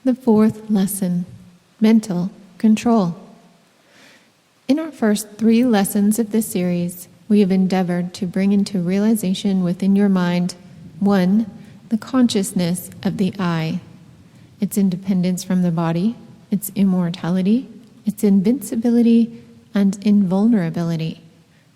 The fourth lesson, mental control. In our first 3 lessons of this series, we have endeavored to bring into realization within your mind, 1, the consciousness of the I, its independence from the body, its immortality, its invincibility, and invulnerability.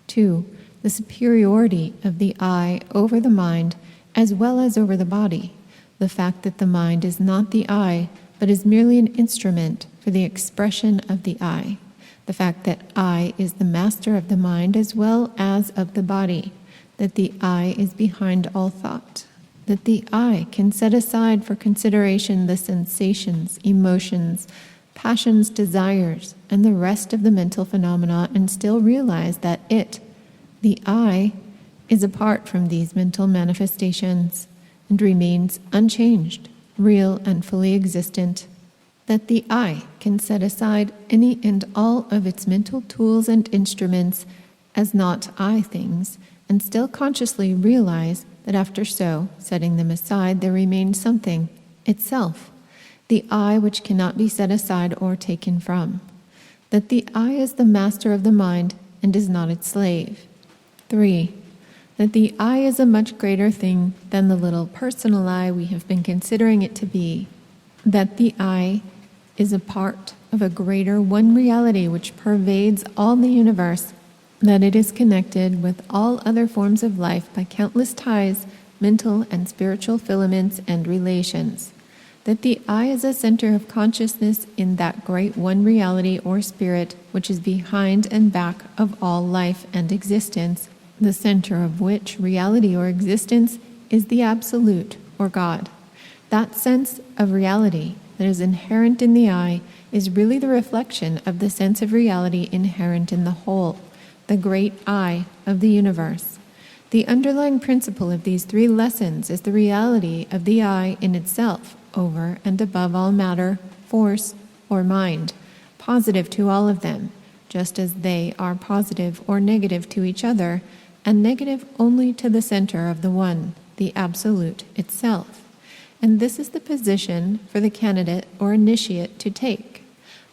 2, the superiority of the I over the mind as well as over the body, the fact that the mind is not the I, but is merely an instrument for the expression of the I, the fact that I is the master of the mind as well as of the body, that the I is behind all thought, that the I can set aside for consideration the sensations, emotions, passions, desires, and the rest of the mental phenomena and still realize that it, the I, is apart from these mental manifestations and remains unchanged, real and fully existent, that the I can set aside any and all of its mental tools and instruments as not I things, and still consciously realize that after so setting them aside there remains something, itself, the I which cannot be set aside or taken from, that the I is the master of the mind and is not its slave. 3, that the I is a much greater thing than the little personal I we have been considering it to be, that the I is a part of a greater one reality which pervades all the universe, that it is connected with all other forms of life by countless ties, mental and spiritual filaments and relations, that the I is a center of consciousness in that great one reality or spirit which is behind and back of all life and existence, the center of which reality or existence is the Absolute or God. That sense of reality that is inherent in the I is really the reflection of the sense of reality inherent in the whole, the great I of the universe. The underlying principle of these 3 lessons is the reality of the I in itself, over and above all matter, force, or mind, positive to all of them, just as they are positive or negative to each other, and negative only to the center of the one, the Absolute itself. And this is the position for the candidate or initiate to take.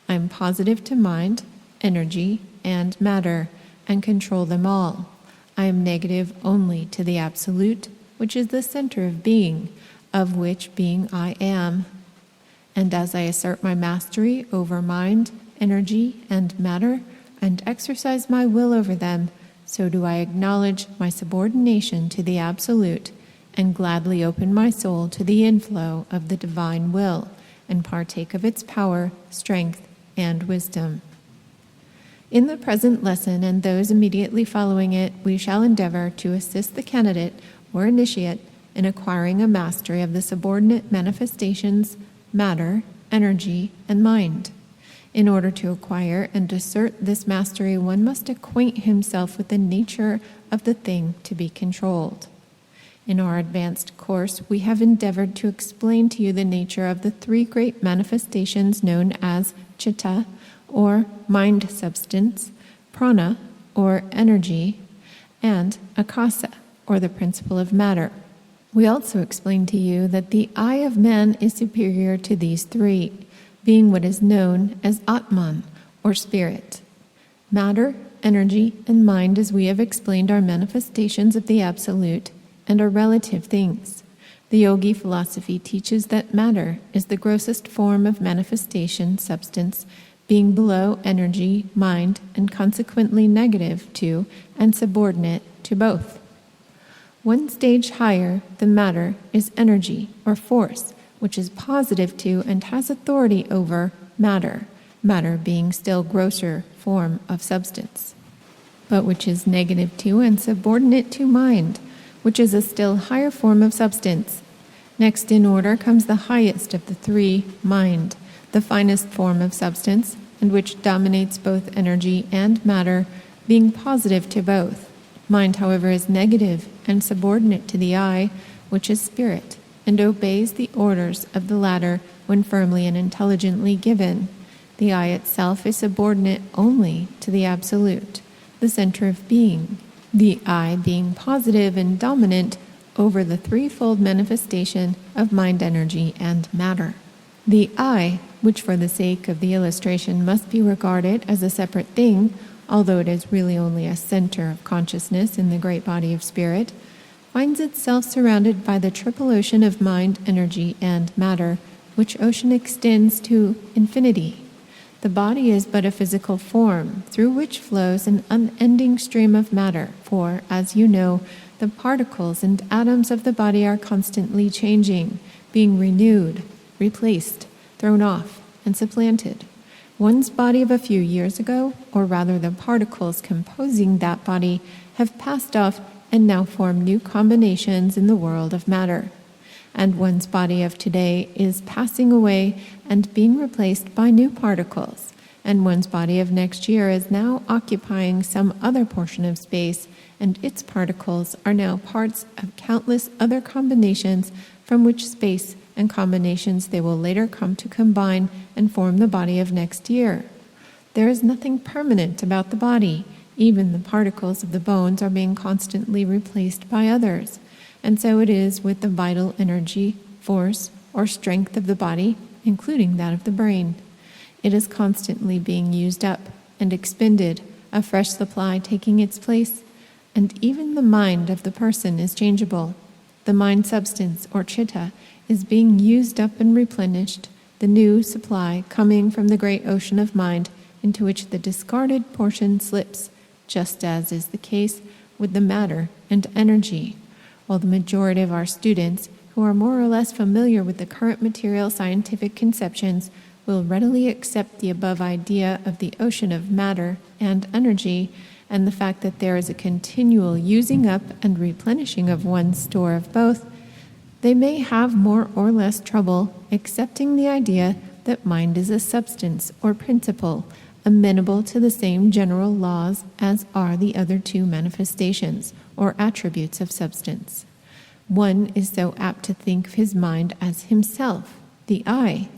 I am positive to mind, energy, and matter, and control them all. I am negative only to the Absolute, which is the center of being, of which being I am. And as I assert my mastery over mind, energy, and matter, and exercise my will over them, so do I acknowledge my subordination to the Absolute, and gladly open my soul to the inflow of the divine will, and partake of its power, strength, and wisdom. In the present lesson and those immediately following it, we shall endeavor to assist the candidate or initiate in acquiring a mastery of the subordinate manifestations, matter, energy, and mind. In order to acquire and assert this mastery, one must acquaint himself with the nature of the thing to be controlled. In our advanced course, we have endeavored to explain to you the nature of the 3 great manifestations known as chitta, or mind substance, prana, or energy, and akasa, or the principle of matter. We also explained to you that the I of man is superior to these 3, being what is known as Atman, or spirit. Matter, energy, and mind, as we have explained, are manifestations of the Absolute and are relative things. The Yogi philosophy teaches that matter is the grossest form of manifestation, substance, being below energy, mind, and consequently negative to and subordinate to both. One stage higher than matter is energy, or force, which is positive to and has authority over matter, matter being still grosser form of substance, but which is negative to and subordinate to mind, which is a still higher form of substance. Next in order comes the highest of the 3, mind, the finest form of substance, and which dominates both energy and matter, being positive to both. Mind, however, is negative and subordinate to the I, which is spirit, and obeys the orders of the latter when firmly and intelligently given. The I itself is subordinate only to the Absolute, the center of being, the I being positive and dominant over the 3-fold manifestation of mind, energy, and matter. The I, which for the sake of the illustration must be regarded as a separate thing, although it is really only a center of consciousness in the great body of spirit, finds itself surrounded by the triple ocean of mind, energy, and matter, which ocean extends to infinity. The body is but a physical form, through which flows an unending stream of matter, for, as you know, the particles and atoms of the body are constantly changing, being renewed, replaced, thrown off, and supplanted. One's body of a few years ago, or rather the particles composing that body, have passed off and now form new combinations in the world of matter. And one's body of today is passing away and being replaced by new particles, and one's body of next year is now occupying some other portion of space, and its particles are now parts of countless other combinations from which space and combinations they will later come to combine and form the body of next year. There is nothing permanent about the body. Even the particles of the bones are being constantly replaced by others. And so it is with the vital energy, force, or strength of the body, including that of the brain. It is constantly being used up and expended, a fresh supply taking its place, and even the mind of the person is changeable. The mind substance, or chitta, is being used up and replenished, the new supply coming from the great ocean of mind into which the discarded portion slips, just as is the case with the matter and energy. While the majority of our students, who are more or less familiar with the current material scientific conceptions, will readily accept the above idea of the ocean of matter and energy, and the fact that there is a continual using up and replenishing of one's store of both, they may have more or less trouble accepting the idea that mind is a substance or principle, amenable to the same general laws as are the other two manifestations or attributes of substance. One is so apt to think of his mind as himself, the I,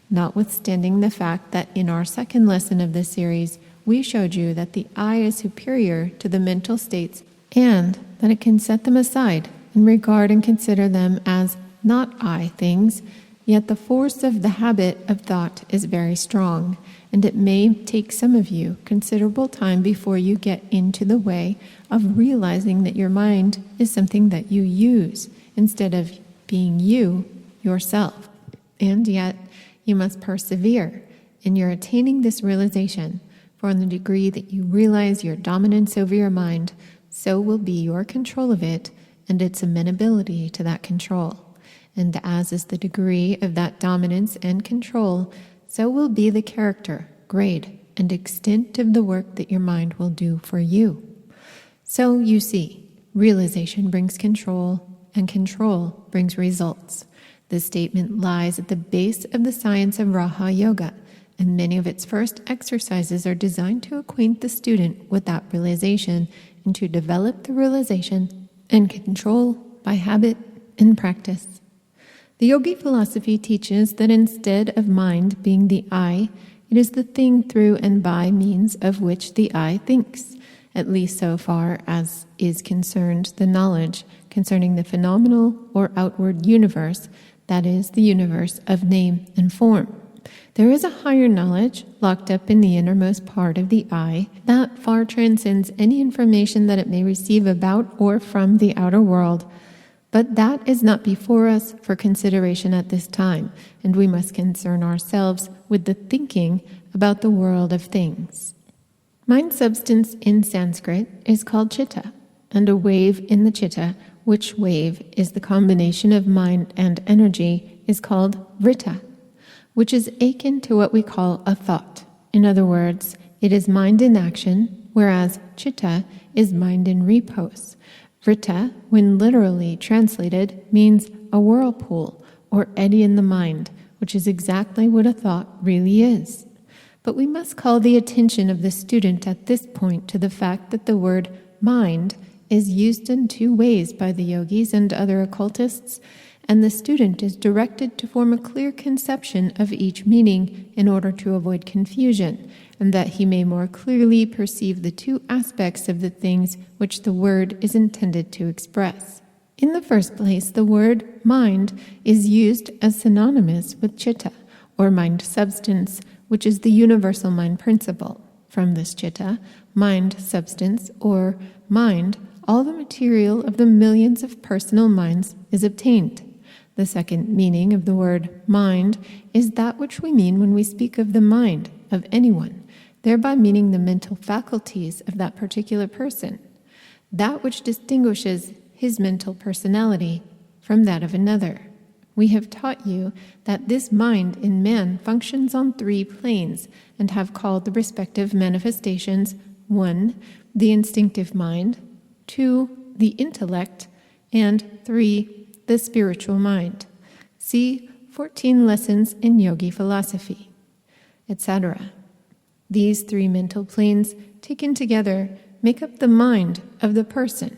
notwithstanding the fact that in our second lesson of this series, we showed you that the I is superior to the mental states and that it can set them aside and regard and consider them as not I things, yet the force of the habit of thought is very strong, and it may take some of you considerable time before you get into the way of realizing that your mind is something that you use instead of being you yourself. And yet, you must persevere in your attaining this realization, for in the degree that you realize your dominance over your mind, so will be your control of it and its amenability to that control. And as is the degree of that dominance and control, so will be the character, grade, and extent of the work that your mind will do for you. So you see, realization brings control, and control brings results. This statement lies at the base of the science of Raja Yoga, and many of its first exercises are designed to acquaint the student with that realization and to develop the realization and control by habit and practice. The yogi philosophy teaches that instead of mind being the I, it is the thing through and by means of which the I thinks, at least so far as is concerned the knowledge concerning the phenomenal or outward universe, that is, the universe of name and form. There is a higher knowledge locked up in the innermost part of the I that far transcends any information that it may receive about or from the outer world, but that is not before us for consideration at this time, and we must concern ourselves with the thinking about the world of things. Mind substance in Sanskrit is called chitta, and a wave in the chitta, which wave is the combination of mind and energy, is called vritta, which is akin to what we call a thought. In other words, it is mind in action, whereas chitta is mind in repose. Vritta, when literally translated, means a whirlpool or eddy in the mind, which is exactly what a thought really is. But we must call the attention of the student at this point to the fact that the word mind is used in two ways by the yogis and other occultists, and the student is directed to form a clear conception of each meaning in order to avoid confusion, and that he may more clearly perceive the two aspects of the things which the word is intended to express. In the first place, the word mind is used as synonymous with chitta, or mind substance, which is the universal mind principle. From this chitta, mind substance, or mind, all the material of the millions of personal minds is obtained. The second meaning of the word mind is that which we mean when we speak of the mind of anyone, thereby meaning the mental faculties of that particular person, that which distinguishes his mental personality from that of another. We have taught you that this mind in man functions on 3 planes and have called the respective manifestations 1. The instinctive mind, 2. The intellect, and 3. The spiritual mind. See 14 Lessons in Yogi Philosophy, etc. These 3 mental planes, taken together, make up the mind of the person.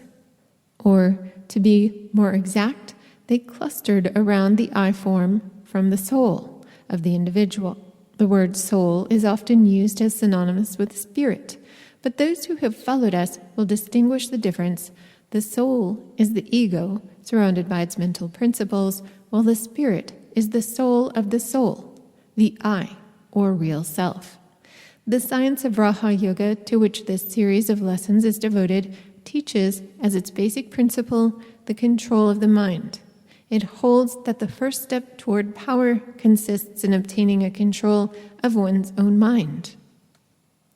Or, to be more exact, they clustered around the I form from the soul of the individual. The word soul is often used as synonymous with spirit, but those who have followed us will distinguish the difference. The soul is the ego, surrounded by its mental principles, while the spirit is the soul of the soul, the I, or real self. The science of Raja Yoga, to which this series of lessons is devoted, teaches as its basic principle the control of the mind. It holds that the first step toward power consists in obtaining a control of one's own mind.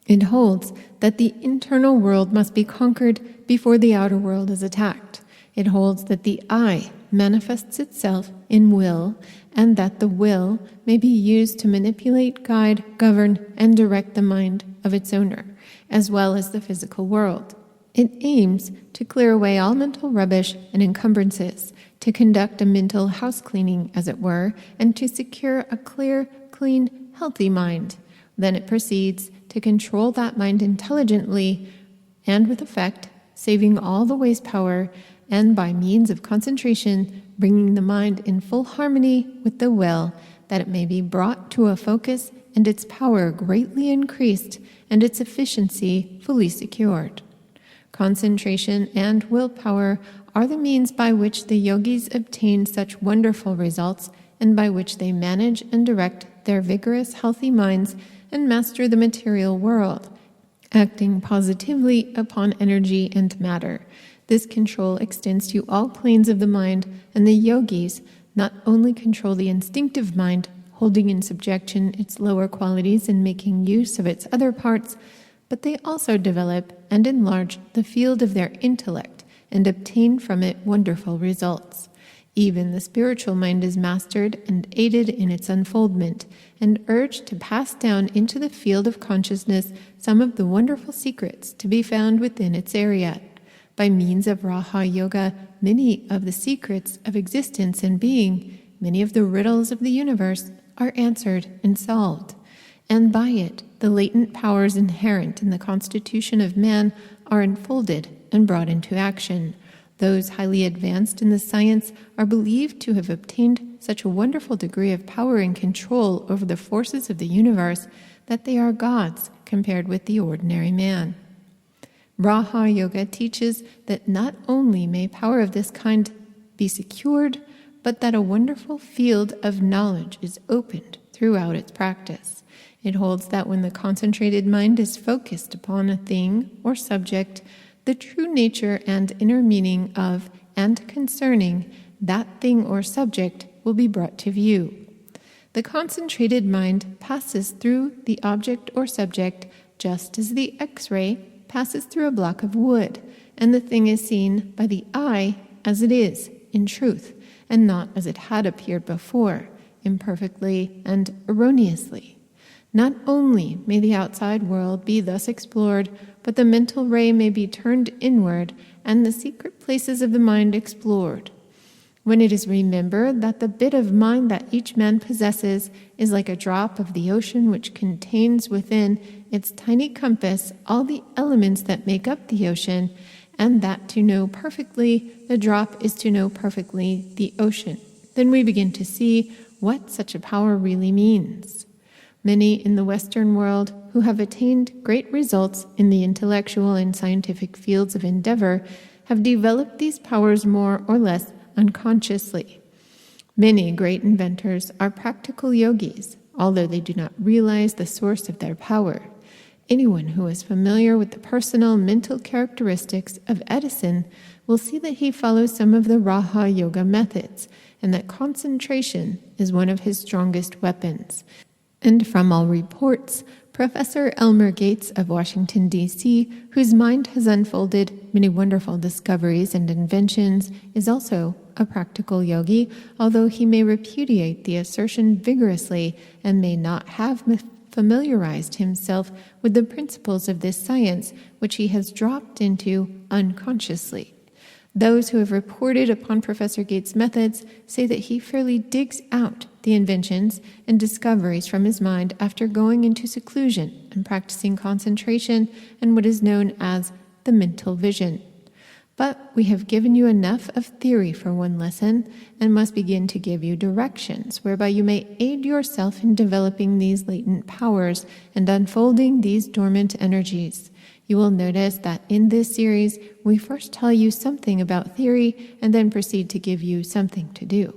It holds that the internal world must be conquered before the outer world is attacked. It holds that the I manifests itself in will, and that the will may be used to manipulate, guide, govern, and direct the mind of its owner, as well as the physical world. It aims to clear away all mental rubbish and encumbrances, to conduct a mental house cleaning, as it were, and to secure a clear, clean, healthy mind. Then it proceeds to control that mind intelligently and with effect, saving all the waste power, and by means of concentration, bringing the mind in full harmony with the will, that it may be brought to a focus and its power greatly increased and its efficiency fully secured. Concentration and willpower are the means by which the yogis obtain such wonderful results and by which they manage and direct their vigorous, healthy minds and master the material world, acting positively upon energy and matter. This control extends to all planes of the mind, and the yogis not only control the instinctive mind, holding in subjection its lower qualities and making use of its other parts, but they also develop and enlarge the field of their intellect and obtain from it wonderful results. Even the spiritual mind is mastered and aided in its unfoldment, and urged to pass down into the field of consciousness some of the wonderful secrets to be found within its area. By means of Raja Yoga, many of the secrets of existence and being, many of the riddles of the universe, are answered and solved. And by it, the latent powers inherent in the constitution of man are unfolded and brought into action. Those highly advanced in the science are believed to have obtained such a wonderful degree of power and control over the forces of the universe that they are gods compared with the ordinary man. Raja Yoga teaches that not only may power of this kind be secured, but that a wonderful field of knowledge is opened throughout its practice. It holds that when the concentrated mind is focused upon a thing or subject, the true nature and inner meaning of and concerning that thing or subject will be brought to view. The concentrated mind passes through the object or subject just as the X-ray passes through a block of wood, and the thing is seen by the eye as it is, in truth, and not as it had appeared before, imperfectly and erroneously. Not only may the outside world be thus explored, but the mental ray may be turned inward and the secret places of the mind explored. When it is remembered that the bit of mind that each man possesses is like a drop of the ocean which contains within its tiny compass all the elements that make up the ocean, and that to know perfectly the drop is to know perfectly the ocean, then we begin to see what such a power really means. Many in the Western world who have attained great results in the intellectual and scientific fields of endeavor have developed these powers more or less unconsciously. Many great inventors are practical yogis, although they do not realize the source of their power. Anyone who is familiar with the personal mental characteristics of Edison will see that he follows some of the Raha Yoga methods, and that concentration is one of his strongest weapons. And from all reports, Professor Elmer Gates of Washington, D.C., whose mind has unfolded many wonderful discoveries and inventions, is also a practical yogi, although he may repudiate the assertion vigorously and may not have familiarized himself with the principles of this science, which he has dropped into unconsciously. Those who have reported upon Professor Gates' methods say that he fairly digs out the inventions and discoveries from his mind after going into seclusion and practicing concentration and what is known as the mental vision. But we have given you enough of theory for one lesson and must begin to give you directions whereby you may aid yourself in developing these latent powers and unfolding these dormant energies. You will notice that in this series, we first tell you something about theory and then proceed to give you something to do.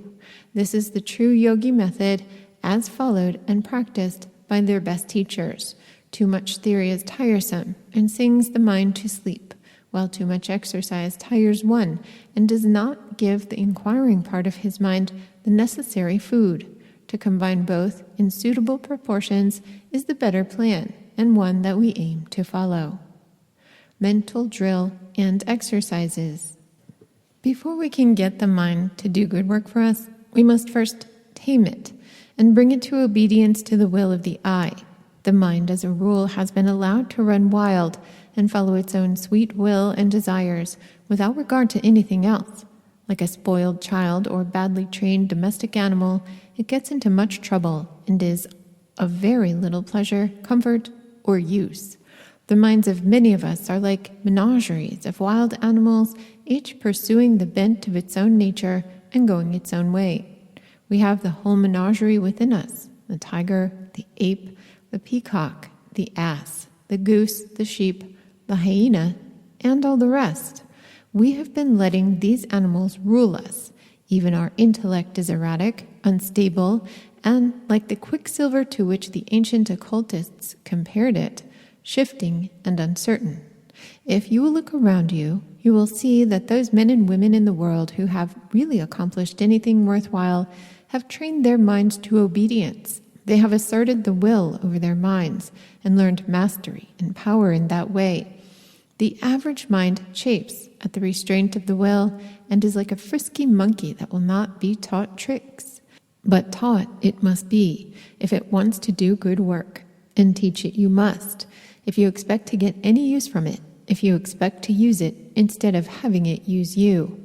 This is the true yogi method as followed and practiced by their best teachers. Too much theory is tiresome and sings the mind to sleep, while too much exercise tires one and does not give the inquiring part of his mind the necessary food. To combine both in suitable proportions is the better plan, and one that we aim to follow. Mental drill and exercises. Before we can get the mind to do good work for us, we must first tame it and bring it to obedience to the will of the I. The mind, as a rule, has been allowed to run wild and follow its own sweet will and desires without regard to anything else. Like a spoiled child or badly trained domestic animal, it gets into much trouble and is of very little pleasure, comfort, or use. The minds of many of us are like menageries of wild animals, each pursuing the bent of its own nature and going its own way. We have the whole menagerie within us: the tiger, the ape, the peacock, the ass, the goose, the sheep, the hyena, and all the rest. We have been letting these animals rule us. Even our intellect is erratic, unstable, and, like the quicksilver to which the ancient occultists compared it, shifting and uncertain. If you will look around you, you will see that those men and women in the world who have really accomplished anything worthwhile have trained their minds to obedience. They have asserted the will over their minds and learned mastery and power in that way. The average mind chafes at the restraint of the will and is like a frisky monkey that will not be taught tricks. But taught it must be if it wants to do good work, and teach it you must, if you expect to get any use from it, if you expect to use it instead of having it use you.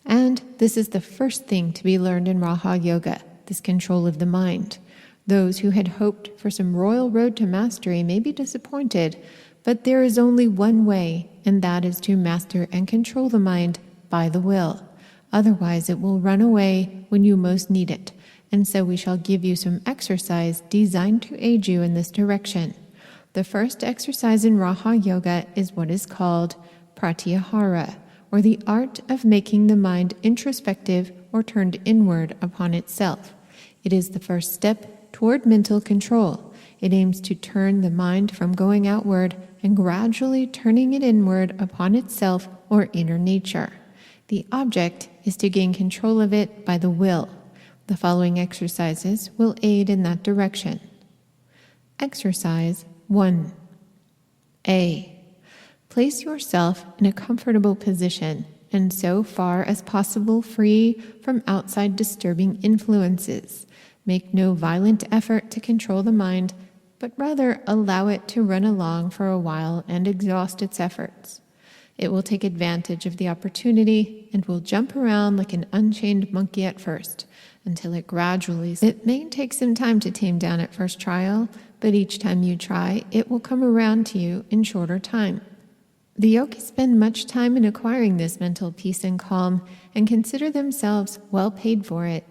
And this is the first thing to be learned in Raha Yoga, this control of the mind. Those who had hoped for some royal road to mastery may be disappointed, but there is only one way, and that is to master and control the mind by the will. Otherwise it will run away when you most need it, and so we shall give you some exercise designed to aid you in this direction. The first exercise in Raha Yoga is what is called pratyahara, or the art of making the mind introspective or turned inward upon itself. It is the first step toward mental control. It aims to turn the mind from going outward and gradually turning it inward upon itself or inner nature. The object is to gain control of it by the will. The following exercises will aid in that direction. Exercise 1. A. Place yourself in a comfortable position and so far as possible free from outside disturbing influences. Make no violent effort to control the mind, but rather allow it to run along for a while and exhaust its efforts. It will take advantage of the opportunity and will jump around like an unchained monkey at first, until it gradually... It may take some time to tame down at first trial, but each time you try, it will come around to you in shorter time. The yogis spend much time in acquiring this mental peace and calm and consider themselves well paid for it.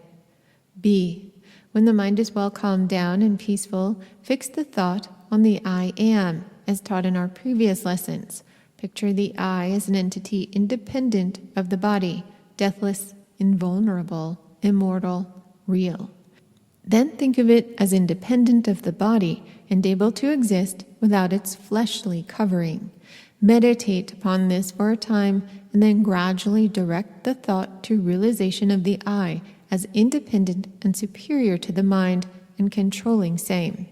B. When the mind is well calmed down and peaceful, fix the thought on the I am, as taught in our previous lessons. Picture the I as an entity independent of the body, deathless, invulnerable, immortal, real. Then think of it as independent of the body and able to exist without its fleshly covering. Meditate upon this for a time and then gradually direct the thought to realization of the I as independent and superior to the mind and controlling same.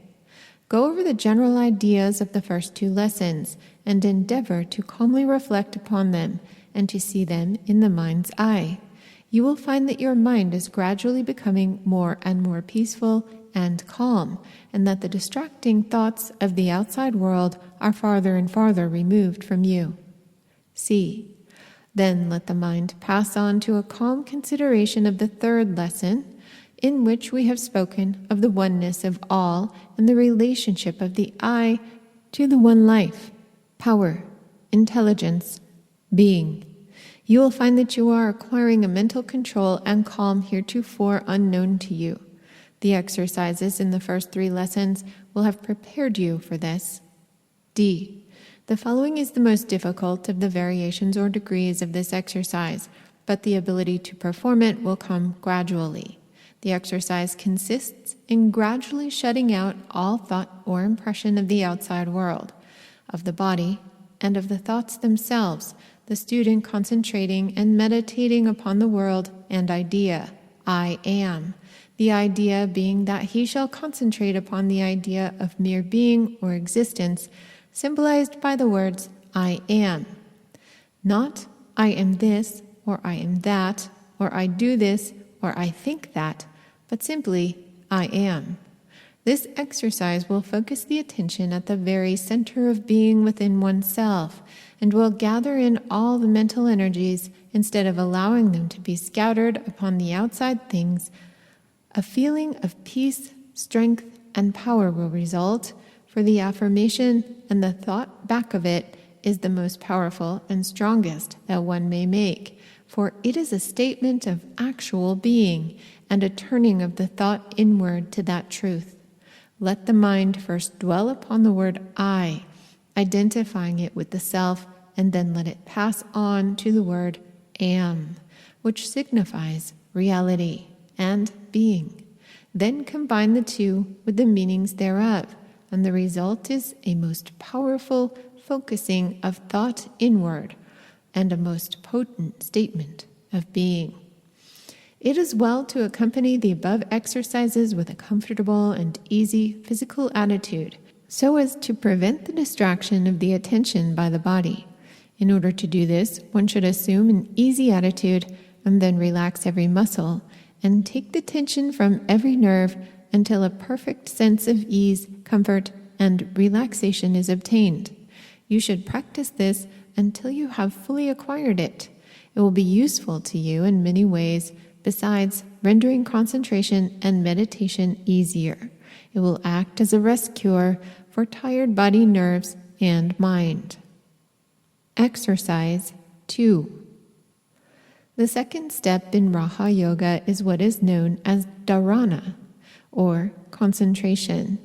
Go over the general ideas of the first 2 lessons and endeavor to calmly reflect upon them and to see them in the mind's eye. You will find that your mind is gradually becoming more and more peaceful and calm, and that the distracting thoughts of the outside world are farther and farther removed from you. C. Then let the mind pass on to a calm consideration of the 3rd lesson, in which we have spoken of the oneness of all and the relationship of the I to the one life, power, intelligence, being. You will find that you are acquiring a mental control and calm heretofore unknown to you. The exercises in the first 3 lessons will have prepared you for this. D. The following is the most difficult of the variations or degrees of this exercise, but the ability to perform it will come gradually. The exercise consists in gradually shutting out all thought or impression of the outside world, of the body, and of the thoughts themselves, the student concentrating and meditating upon the world and idea, I am. The idea being that he shall concentrate upon the idea of mere being or existence, symbolized by the words I am. Not I am this, or I am that, or I do this, or I think that, but simply I am. This exercise will focus the attention at the very center of being within oneself and will gather in all the mental energies instead of allowing them to be scattered upon the outside things. A feeling of peace, strength, and power will result, for the affirmation and the thought back of it is the most powerful and strongest that one may make, for it is a statement of actual being and a turning of the thought inward to that truth. Let the mind first dwell upon the word I, identifying it with the self, and then let it pass on to the word am, which signifies reality and being. Then combine the 2 with the meanings thereof, and the result is a most powerful focusing of thought inward and a most potent statement of being. It is well to accompany the above exercises with a comfortable and easy physical attitude, so as to prevent the distraction of the attention by the body. In order to do this, one should assume an easy attitude and then relax every muscle and take the tension from every nerve until a perfect sense of ease, comfort, and relaxation is obtained. You should practice this until you have fully acquired it. It will be useful to you in many ways, besides rendering concentration and meditation easier. It will act as a rest cure for tired body, nerves, and mind. Exercise 2. The second step in Raha Yoga is what is known as dharana, or concentration.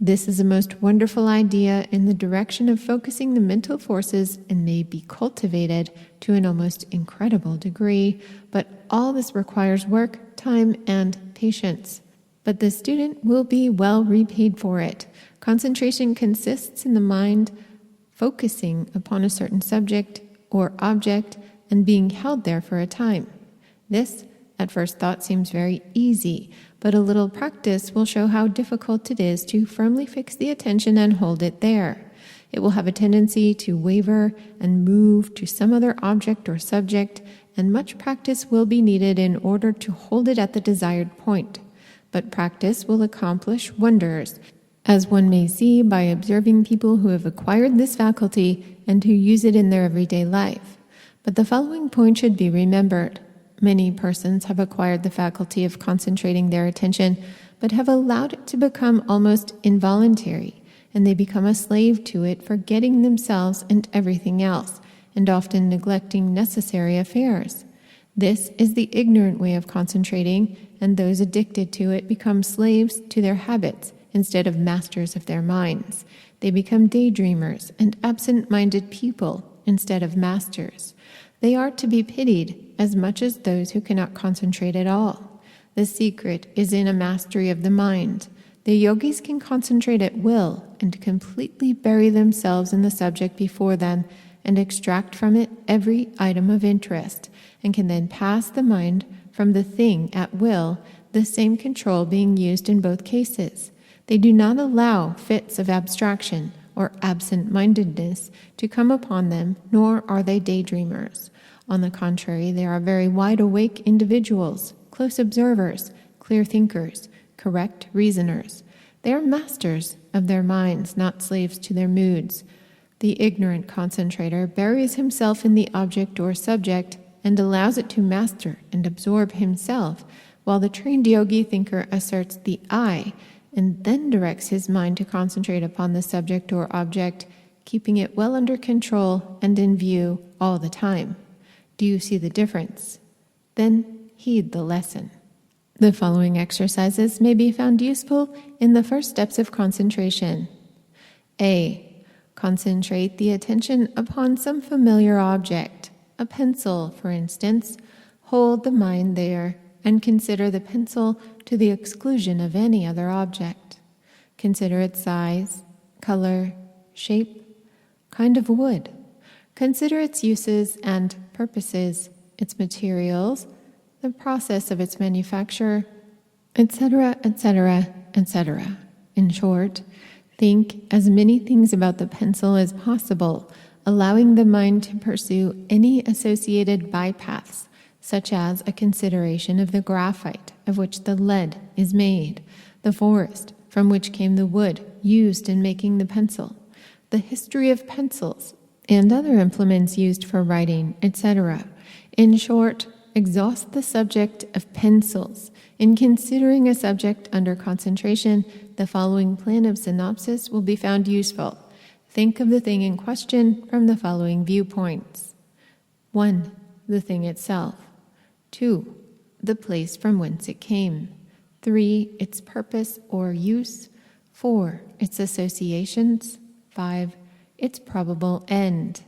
This is a most wonderful idea in the direction of focusing the mental forces and may be cultivated to an almost incredible degree, but all this requires work, time, and patience. But the student will be well repaid for it. Concentration consists in the mind focusing upon a certain subject or object and being held there for a time. This, at first thought, seems very easy, but a little practice will show how difficult it is to firmly fix the attention and hold it there. It will have a tendency to waver and move to some other object or subject, and much practice will be needed in order to hold it at the desired point. But practice will accomplish wonders, as one may see by observing people who have acquired this faculty and who use it in their everyday life. But the following point should be remembered. Many persons have acquired the faculty of concentrating their attention, but have allowed it to become almost involuntary, and they become a slave to it, forgetting themselves and everything else, and often neglecting necessary affairs. This is the ignorant way of concentrating, and those addicted to it become slaves to their habits instead of masters of their minds. They become daydreamers and absent-minded people instead of masters. They are to be pitied as much as those who cannot concentrate at all. The secret is in a mastery of the mind. The yogis can concentrate at will and completely bury themselves in the subject before them and extract from it every item of interest, and can then pass the mind from the thing at will, the same control being used in both cases. They do not allow fits of abstraction or absent-mindedness to come upon them, nor are they daydreamers. On the contrary, they are very wide-awake individuals, close observers, clear thinkers, correct reasoners. They are masters of their minds, not slaves to their moods. The ignorant concentrator buries himself in the object or subject and allows it to master and absorb himself, while the trained yogi thinker asserts the I and then directs his mind to concentrate upon the subject or object, keeping it well under control and in view all the time. Do you see the difference? Then heed the lesson. The following exercises may be found useful in the first steps of concentration. A. Concentrate the attention upon some familiar object, a pencil, for instance. Hold the mind there and consider the pencil to the exclusion of any other object. Consider its size, color, shape, kind of wood. Consider its uses and purposes, its materials, the process of its manufacture, etc., etc., etc. In short, think as many things about the pencil as possible, allowing the mind to pursue any associated bypaths, such as a consideration of the graphite of which the lead is made, the forest from which came the wood used in making the pencil, the history of pencils and other implements used for writing, etc. In short, exhaust the subject of pencils. In considering a subject under concentration, the following plan of synopsis will be found useful. Think of the thing in question from the following viewpoints. 1. The thing itself. 2. The place from whence it came. 3. Its purpose or use. 4. Its associations. 5. Its probable end.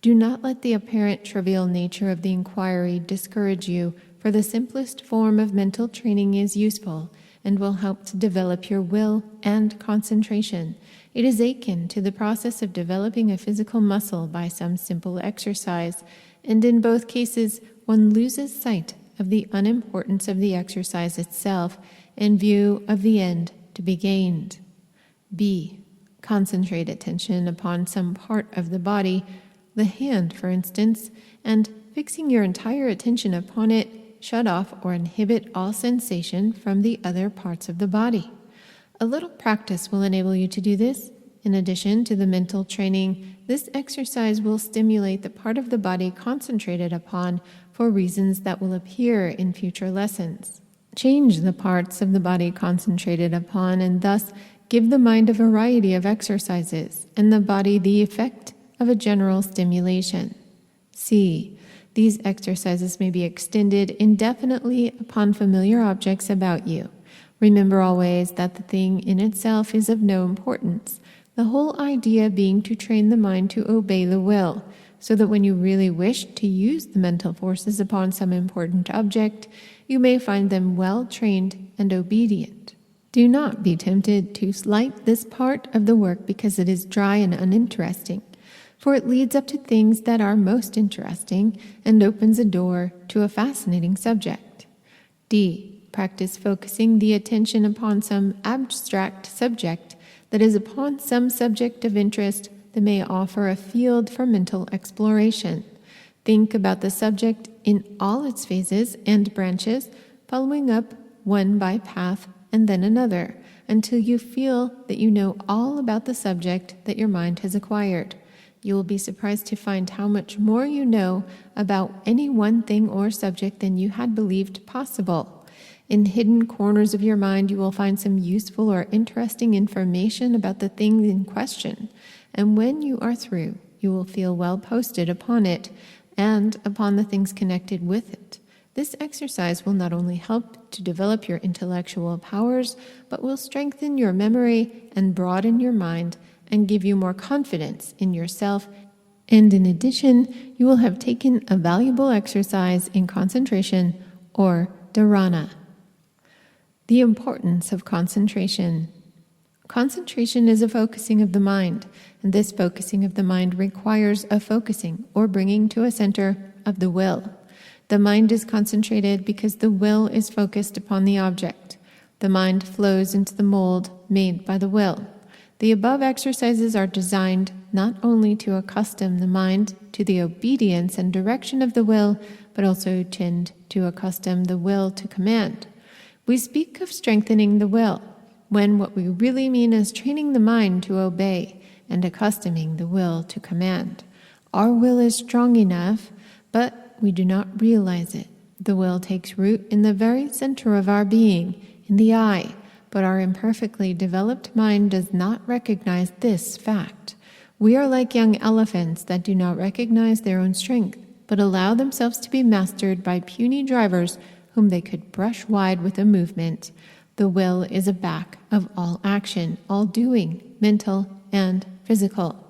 Do not let the apparent trivial nature of the inquiry discourage you, for the simplest form of mental training is useful and will help to develop your will and concentration. It is akin to the process of developing a physical muscle by some simple exercise, and in both cases one loses sight of the unimportance of the exercise itself in view of the end to be gained. B. Concentrate attention upon some part of the body, the hand, for instance, and fixing your entire attention upon it, shut off or inhibit all sensation from the other parts of the body. A little practice will enable you to do this. In addition to the mental training, this exercise will stimulate the part of the body concentrated upon for reasons that will appear in future lessons. Change the parts of the body concentrated upon and thus give the mind a variety of exercises and the body the effect of a general stimulation. C. These exercises may be extended indefinitely upon familiar objects about you. Remember always that the thing in itself is of no importance, the whole idea being to train the mind to obey the will, so that when you really wish to use the mental forces upon some important object, you may find them well trained and obedient. Do not be tempted to slight this part of the work because it is dry and uninteresting, for it leads up to things that are most interesting and opens a door to a fascinating subject. D. Practice focusing the attention upon some abstract subject that is upon some subject of interest that may offer a field for mental exploration. Think about the subject in all its phases and branches, following up one by path and then another, until you feel that you know all about the subject that your mind has acquired. You will be surprised to find how much more you know about any one thing or subject than you had believed possible. In hidden corners of your mind, you will find some useful or interesting information about the thing in question, and when you are through, you will feel well posted upon it and upon the things connected with it. This exercise will not only help to develop your intellectual powers, but will strengthen your memory and broaden your mind and give you more confidence in yourself. And in addition, you will have taken a valuable exercise in concentration or dharana. The importance of concentration. Concentration is a focusing of the mind, and this focusing of the mind requires a focusing or bringing to a center of the will. The mind is concentrated because the will is focused upon the object. The mind flows into the mold made by the will. The above exercises are designed not only to accustom the mind to the obedience and direction of the will, but also tend to accustom the will to command. We speak of strengthening the will, when what we really mean is training the mind to obey and accustoming the will to command. Our will is strong enough, but we do not realize it. The will takes root in the very center of our being, in the I, but our imperfectly developed mind does not recognize this fact. We are like young elephants that do not recognize their own strength, but allow themselves to be mastered by puny drivers whom they could brush wide with a movement. The will is a back of all action, all doing, mental and physical.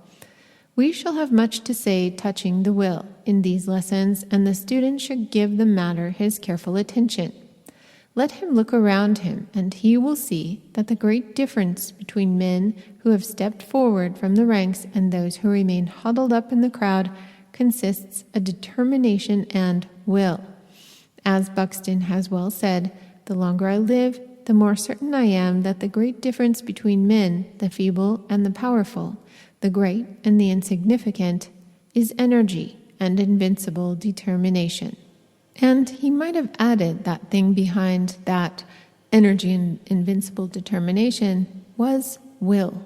We shall have much to say touching the will in these lessons, and the student should give the matter his careful attention. Let him look around him, and he will see that the great difference between men who have stepped forward from the ranks and those who remain huddled up in the crowd consists of determination and will. As Buxton has well said, the longer I live, the more certain I am that the great difference between men, the feeble and the powerful, the great and the insignificant, is energy and invincible determination. And he might have added that thing behind that energy and invincible determination was will.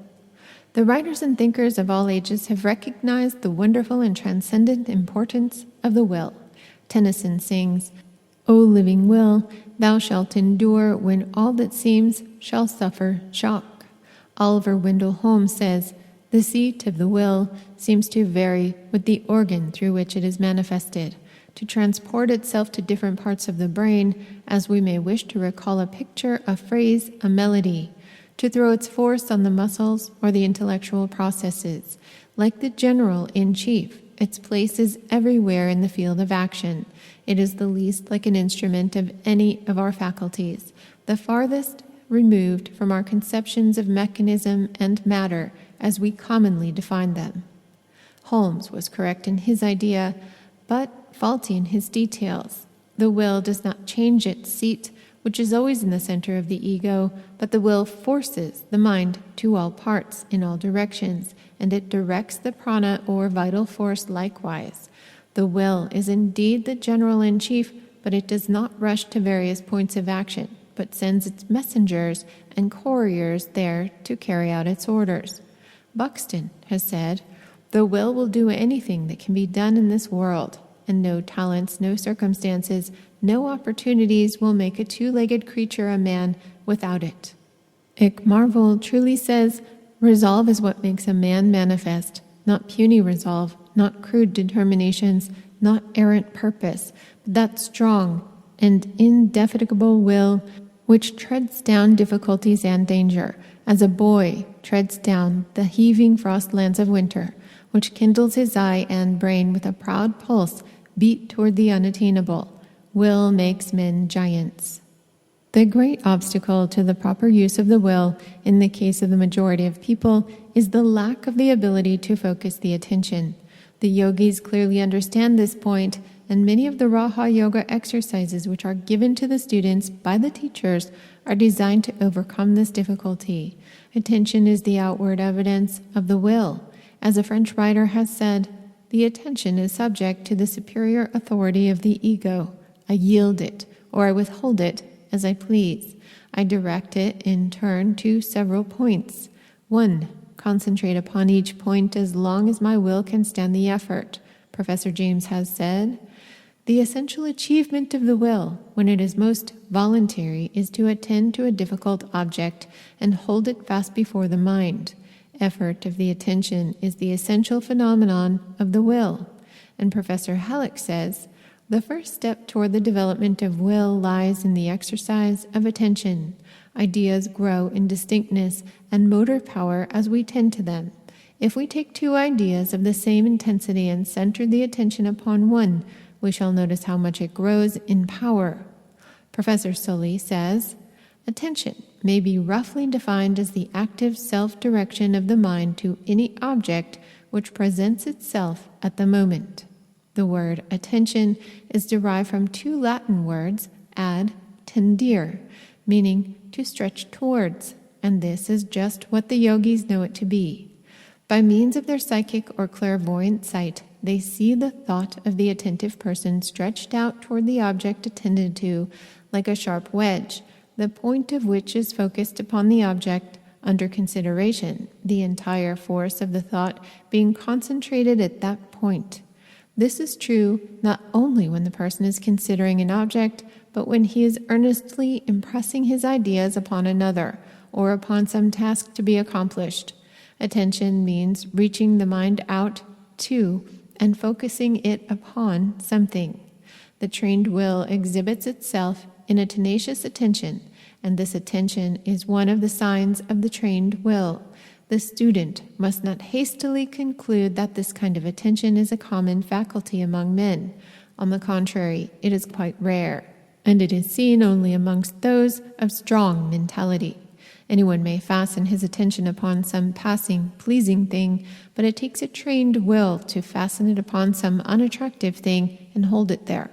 The writers and thinkers of all ages have recognized the wonderful and transcendent importance of the will. Tennyson sings, "O living will, thou shalt endure when all that seems shall suffer shock." Oliver Wendell Holmes says, "The seat of the will seems to vary with the organ through which it is manifested, to transport itself to different parts of the brain, as we may wish to recall a picture, a phrase, a melody, to throw its force on the muscles or the intellectual processes. Like the general in chief, its place is everywhere in the field of action. It is the least like an instrument of any of our faculties, the farthest removed from our conceptions of mechanism and matter as we commonly define them." Holmes was correct in his idea, but faulty in his details. The will does not change its seat, which is always in the center of the ego, but the will forces the mind to all parts in all directions, and it directs the prana or vital force likewise. The will is indeed the general in chief, but it does not rush to various points of action, but sends its messengers and couriers there to carry out its orders. Buxton has said, "The will do anything that can be done in this world, and no talents, no circumstances, no opportunities will make a two-legged creature a man without it." Ick Marvel truly says, "Resolve is what makes a man manifest, not puny resolve, not crude determinations, not errant purpose, but that strong and indefatigable will which treads down difficulties and danger, as a boy treads down the heaving frostlands of winter, which kindles his eye and brain with a proud pulse beat toward the unattainable. Will makes men giants." The great obstacle to the proper use of the will in the case of the majority of people is the lack of the ability to focus the attention. The yogis clearly understand this point, and many of the Raha Yoga exercises which are given to the students by the teachers are designed to overcome this difficulty. Attention is the outward evidence of the will. As a French writer has said, "The attention is subject to the superior authority of the ego. I yield it, or I withhold it, as I please. I direct it in turn to several points. 1. Concentrate upon each point as long as my will can stand the effort." Professor James has said, "The essential achievement of the will, when it is most voluntary, is to attend to a difficult object and hold it fast before the mind. Effort of the attention is the essential phenomenon of the will." And Professor Halleck says, "The first step toward the development of will lies in the exercise of attention. Ideas grow in distinctness and motor power as we tend to them. If we take two ideas of the same intensity and center the attention upon one, we shall notice how much it grows in power." Professor Sully says, Attention may be roughly defined as the active self-direction of the mind to any object which presents itself at the moment. The word attention is derived from two Latin words, ad tendere, meaning to stretch towards, and this is just what the yogis know it to be. By means of their psychic or clairvoyant sight, they see the thought of the attentive person stretched out toward the object attended to like a sharp wedge, the point of which is focused upon the object under consideration, the entire force of the thought being concentrated at that point. This is true not only when the person is considering an object, but when he is earnestly impressing his ideas upon another, or upon some task to be accomplished. Attention means reaching the mind out to and focusing it upon something. The trained will exhibits itself in a tenacious attention, and this attention is one of the signs of the trained will. The student must not hastily conclude that this kind of attention is a common faculty among men. On the contrary, it is quite rare, and it is seen only amongst those of strong mentality. Anyone may fasten his attention upon some passing, pleasing thing, but it takes a trained will to fasten it upon some unattractive thing and hold it there.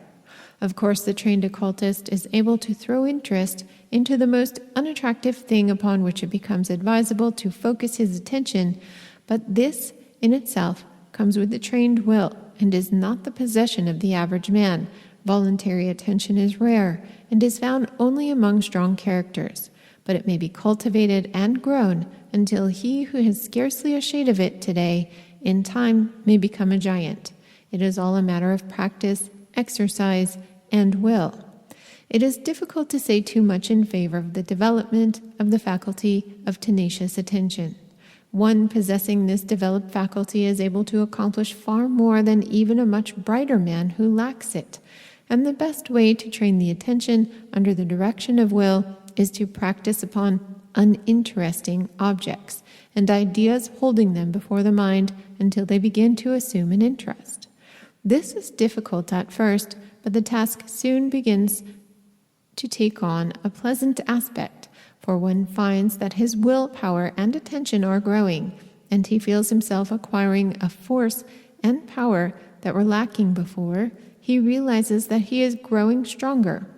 Of course, the trained occultist is able to throw interest into the most unattractive thing upon which it becomes advisable to focus his attention, but this in itself comes with the trained will and is not the possession of the average man. Voluntary attention is rare and is found only among strong characters, but it may be cultivated and grown until he who has scarcely a shade of it today, in time, may become a giant. It is all a matter of practice, exercise, and will. It is difficult to say too much in favor of the development of the faculty of tenacious attention. One possessing this developed faculty is able to accomplish far more than even a much brighter man who lacks it. And the best way to train the attention under the direction of will is to practice upon uninteresting objects and ideas, holding them before the mind until they begin to assume an interest. This is difficult at first, but the task soon begins to take on a pleasant aspect, for one finds that his willpower and attention are growing, and he feels himself acquiring a force and power that were lacking before. He realizes that he is growing stronger.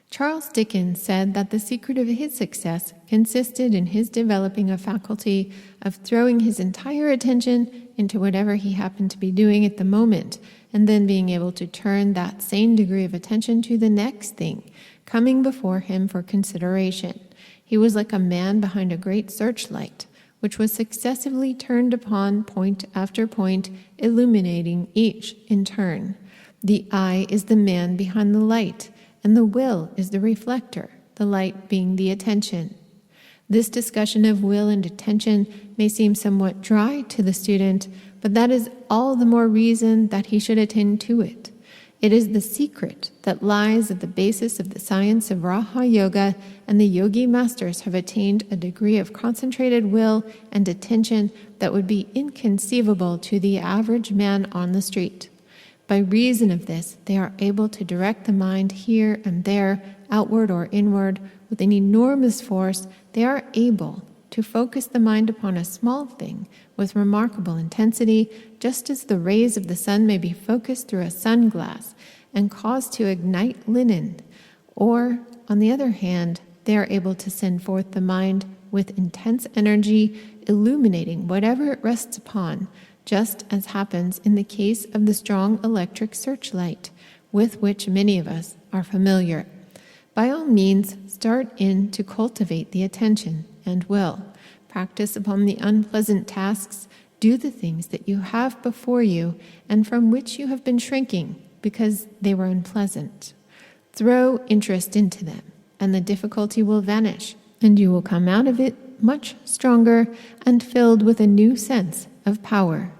Charles Dickens said that the secret of his success consisted in his developing a faculty of throwing his entire attention into whatever he happened to be doing at the moment, and then being able to turn that same degree of attention to the next thing coming before him for consideration. He was like a man behind a great searchlight, which was successively turned upon point after point, illuminating each in turn. The eye is the man behind the light, and the will is the reflector, the light being the attention. This discussion of will and attention may seem somewhat dry to the student, but that is all the more reason that he should attend to it. It is the secret that lies at the basis of the science of Raja Yoga, and the yogi masters have attained a degree of concentrated will and attention that would be inconceivable to the average man on the street. By reason of this, they are able to direct the mind here and there, outward or inward, with an enormous force. They are able to focus the mind upon a small thing with remarkable intensity, just as the rays of the sun may be focused through a sunglass and caused to ignite linen. Or, on the other hand, they are able to send forth the mind with intense energy, illuminating whatever it rests upon, just as happens in the case of the strong electric searchlight, with which many of us are familiar. By all means, start in to cultivate the attention and will. Practice upon the unpleasant tasks. Do the things that you have before you and from which you have been shrinking because they were unpleasant. Throw interest into them, and the difficulty will vanish, and you will come out of it much stronger and filled with a new sense of power